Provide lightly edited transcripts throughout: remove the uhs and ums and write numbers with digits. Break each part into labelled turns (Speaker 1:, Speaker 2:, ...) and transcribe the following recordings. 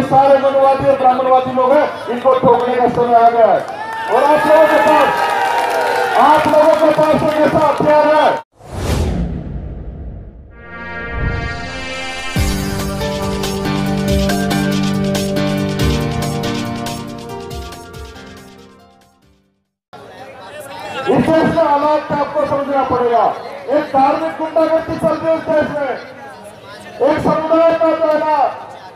Speaker 1: सारे मनुवादी और ब्राह्मणवादी लोग हैं, इनको ठोकने का समय आ गया है। और आप लोगों के पास एक ऐसा हथियार है। इस देश में हालात का आपको समझना पड़ेगा। एक धार्मिक गुंडागर्दी चल रही है इस देश में। एक समुदाय का जो है ना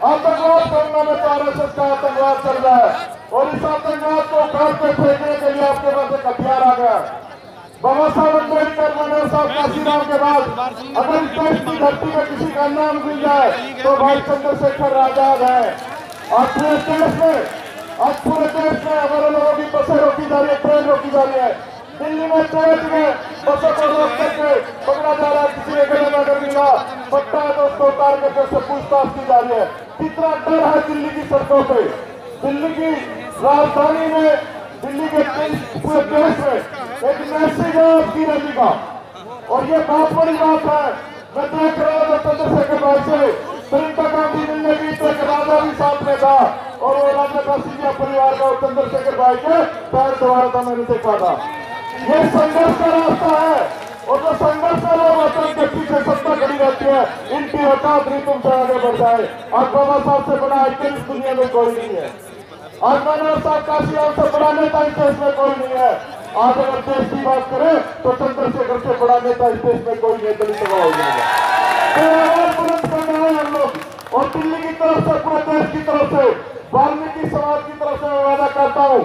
Speaker 1: आतंकवाद करना में RSS का आतंकवाद चल रहा है और इस आतंकवाद को उखाड़ के फेंकने के लिए आपके पास एक हथियार आ गया। बाबा साहब अम्बेडकर, मनोहर साहब, काशीराम के बाद अगर इस देश की धरती में किसी का नाम मिल जाए तो भाई चंद्रशेखर आजाद है। आज पूरे देश में हमारे लोगों की बसें रोकी जा रही है, ट्रेन रोकी जा रही है। दिल्ली में बसों को रोक करके पकड़ा जा रहा है। किसी ने गले में अगर मिला पट्टा है तो उसको उतार करके उससे पूछताछ की जा रही है। कितना डर है दिल्ली की सड़कों पे, दिल्ली की राजधानी में, दिल्ली के पूरे देश में एक मैसेज है आपकी रैली का। और ये बहुत बड़ी बात है। मैं देख रहा हूँ चंद्रशेखर भाई से प्रियंका गांधी मिलने की तो एक राजा भी साथ में था और वो राजा का सिंधिया परिवार का चंद्रशेखर भाई के पैर दबाया था, मैंने देखा था। ये संघर्ष का रास्ता है और जो संघर्ष का लोग होते हैं उनके पीछे सत्ता खड़ी रहती है। इनकी औकात नहीं तुमसे आगे बढ़ जाए। आज बाबा साहब से बड़ा आइकन इस दुनिया में कोई नहीं है। आज मनोहर साहब, काशीराम से बड़ा नेता इस देश में कोई नहीं है। आज अगर देश की बात करें तो चंद्रशेखर से बड़ा नेता इस देश में कोई नहीं। दलित हो जाएगा तो आवाज बुलंद करना है हम लोग। और दिल्ली की तरफ से, पूरे देश की तरफ से, वाल्मीकि समाज की तरफ से मैं वादा करता हूँ।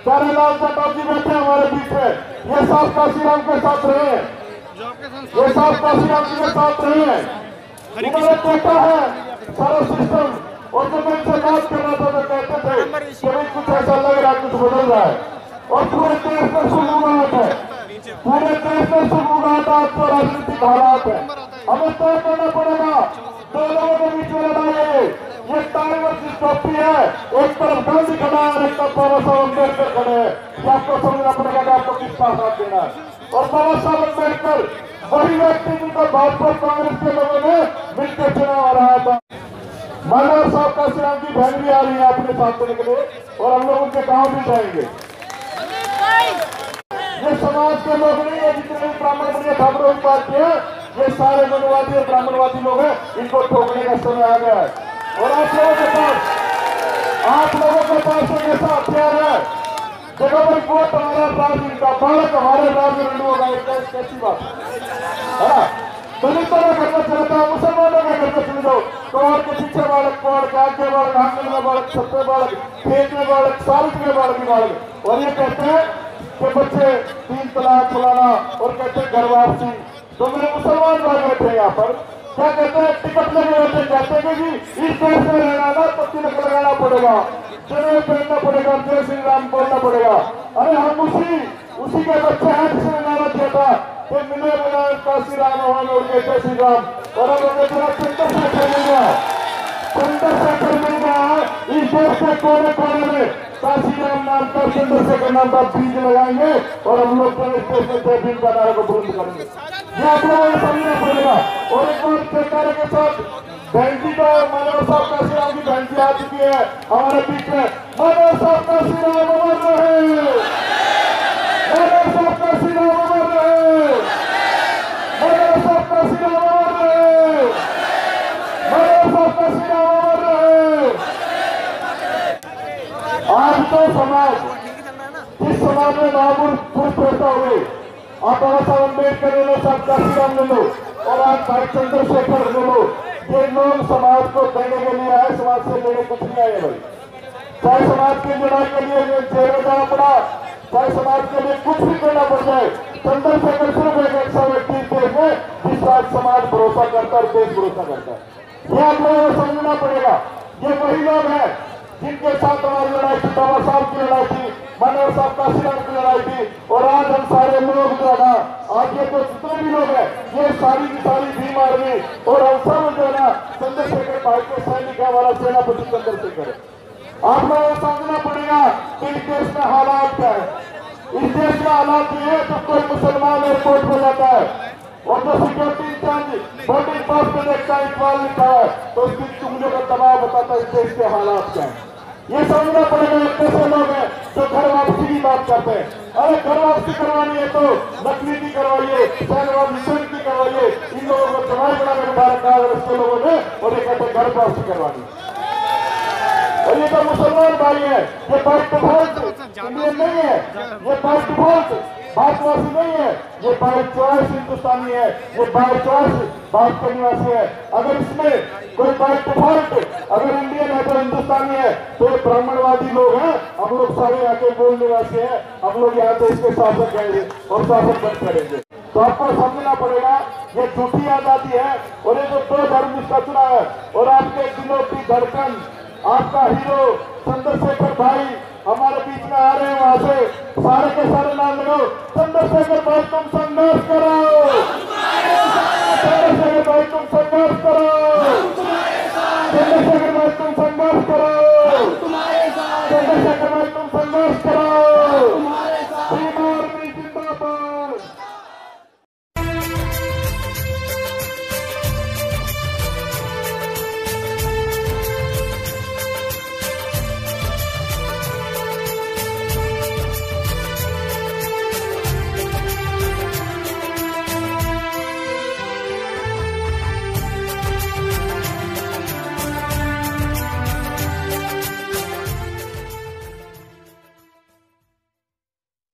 Speaker 1: प्यारेलाल चटर्जी जी बैठे हमारे बीच में, ये साहब काशीराम के साथ रहे हैं, ये साहब काशीराम जी के साथ रहे हैं। उन्होंने देखा है सारा सिस्टम। और जब मैं इनसे बात कर रहा था तो कहते थे कि भाई कुछ ऐसा लग रहा है, कुछ बदल रहा है। और पूरे देश में सुगबुगाहट है, पूरे देश में सुगबुगाहट आपको राजनीतिक हालात है। हमें तय करना पड़ेगा। दो लोगों के बीच में लड़ाई है। ये टाइगर की टोपी है, एक तरफ गांधी खड़ा है और एक तरफ बाबा साहब अम्बेडकर खड़े हैं। ये आपको समझना पड़ेगा कि आपको किस पास हाथ देना है। और बाबा साहब अम्बेडकर वही व्यक्ति जिनको भाजपा कांग्रेस के लोगों ने मिलकर चुनाव हराया था। मनोहर साहब काशीराम की बहन भी आ रही है अपने साथ देने के लिए और हम लोग उनके गाँव भी जाएंगे। ये समाज के लोग नहीं है, जितने भी ब्राह्मण बनिया ठाकुर पार्टी है, ये सारे मनुवादी और ब्राह्मणवादी लोग हैं, इनको ठोकने का समय आ गया है। और आप लोगों के पास एक ऐसा हथियार है। देखो भाई, वोट हमारा राजनीति का, बालक हमारे राजनीति होगा, कैसी बात है। दलितों का घर में चलता है, मुसलमानों का घर में चले जाओ, कौड़ के पीछे बालक, कौड़ के आगे बालक, आंगन में बालक, छत पे बालक, खेत में बालक, साल में बालक ही बालक। और ये कहते हैं कि बच्चे 3 तलाक फलाना और कहते हैं घर वापसी। तो मेरे मुसलमान भाई बैठे हैं यहाँ पर, क्या कहते हैं टिकट लगे होते, कहते हैं कि इस देश में रहना ना तो तिलक लगाना पड़ेगा, जनेऊ पहनना पड़ेगा, जय श्री राम बोलना पड़ेगा। अरे हम उसी के बच्चे हैं जिसने नारा दिया था कि मिले मिला काशीराम भगवान और जय श्री राम। और अब हमें जरा चंद्रशेखर मिल गया, चंद्रशेखर मिल गया। इस देश के कोने कोने में काशीराम नाम का, चंद्रशेखर नाम का बीज लगाएंगे और हम लोग इस देश में जय भीम का नारा को बुलंद करेंगे। ये आप लोगों को समझना पड़ेगा। और एक बार सरकार के साथ बहन जी का, मनोहर साहब काशीराम की बहन जी आ चुकी है हमारे बीच में। मनोहर साहब काशीराम अमर रहे, मनोहर साहब काशीराम अमर रहे, मनोहर साहब काशीराम अमर रहे, मनोहर साहब काशीराम अमर रहे। आज तो समाज, जिस समाज में महापुरुष पुरुष पैदा हुए, आप बाबा साहब अम्बेडकर ले लो, साहब काशीराम ले लो और आज भाई चंद्रशेखर ले लो, ये लोग समाज को देने के लिए आए, समाज से लेने कुछ नहीं आए भाई। चाहे समाज की लड़ाई के लिए जेल में जाना पड़ा, चाहे समाज के लिए कुछ भी करना पड़ जाए, चंद्रशेखर सिर्फ एक ऐसा व्यक्ति देश में जिस पर समाज भरोसा करता है और देश भरोसा करता है। ये आप लोगों को समझना पड़ेगा। ये वही लोग हैं जिनके साथ हमारी लड़ाई थी, बाबा साहब की लड़ाई थी, मनोहर साहब काशीराम की लड़ाई थी। और आज हम सारे लोग जो है ना, आज ये तो जितने भी लोग हैं, ये सारी की सारी भीम आर्मी और हम सब जो है ना चंद्रशेखर भाई के सैनिक है, हमारा सेनापति चंद्रशेखर है। आप लोगों को समझना पड़ेगा कि इस देश में हालात क्या है। इस देश में हालात ये है, जब कोई मुसलमान एयरपोर्ट पर जाता है और जो सिक्योरिटी इंचार्ज बोर्डिंग पास पे देखता है इकबाल लिखा है तो उसकी उंगलियों का दबाव बताता है देश के हालात क्या है। ये समझना पड़ेगा कैसे लोग हैं जो घर वापसी की बात करते हैं। अरे घर वापसी करवानी है तो नकली की करवाइए, शहरवाद मिशन की करवाइए। इन लोगों को जमाई बनाकर बिठा रखा है उसके लोगों ने और ये कहते घर वापसी करवानी। और ये तो मुसलमान भाई है, ये बाय डिफॉल्ट इंडियन नहीं है, ये बाय डिफॉल्ट भारतवासी नहीं है, ये बाय चॉइस हिंदुस्तानी है, ये बाय चॉइस भारत के निवासी है। अगर इसमें कोई बाय डिफॉल्ट अगर इंडियन है तो हिंदुस्तानी है तो ये ब्राह्मणवादी लोग हैं। हम लोग सारे आके मूल निवासी हैं, हम लोग यहाँ देश के शासक हैं और शासक बन करेंगे। तो आपको समझना पड़ेगा ये झूठी आजादी है और ये जो दो धर्म इसका चुना है और आपके दिलों की धड़कन आपका हीरो चंद्रशेखर भाई हमारे बीच में आ रहे हैं। वहां से सारे के सारे नाम लगाओ, चंद्रशेखर भाई तुम संघर्ष करो, चंद्रशेखर भाई तुम संघर्ष करो, चंद्रशेखर